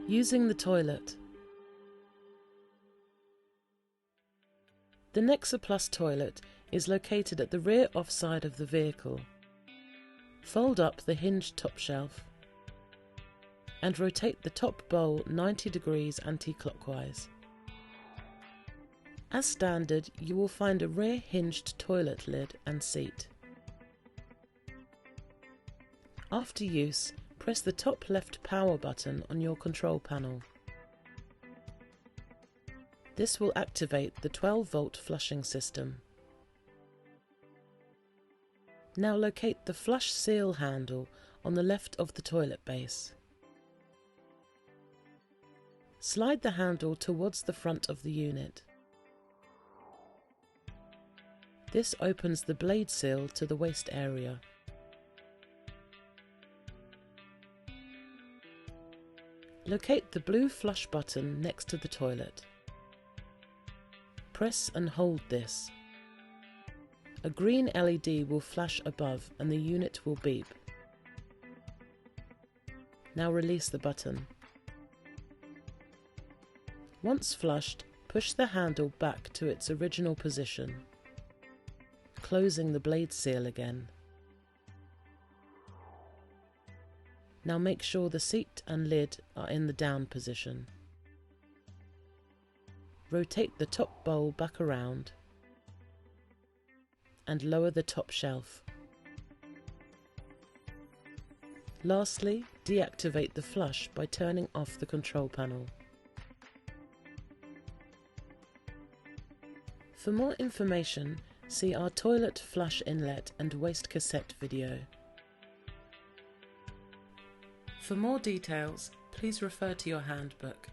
Using the toilet. The Nexa Plus toilet is located at the rear offside of the vehicle. Fold up the hinged top shelf and rotate the top bowl 90 degrees anti-clockwise. As standard, you will find a rear hinged toilet lid and seat. After use, press the top left power button on your control panel. This will activate the 12-volt flushing system. Now locate the flush seal handle on the left of the toilet base. Slide the handle towards the front of the unit. This opens the blade seal to the waste area. Locate the blue flush button next to the toilet. Press and hold this. A green LED will flash above and the unit will beep. Now release the button. Once flushed, push the handle back to its original position, closing the blade seal again. Now make sure the seat and lid are in the down position. Rotate the top bowl back around and lower the top shelf. Lastly, deactivate the flush by turning off the control panel. For more information, see our toilet flush inlet and waste cassette video. For more details, please refer to your handbook.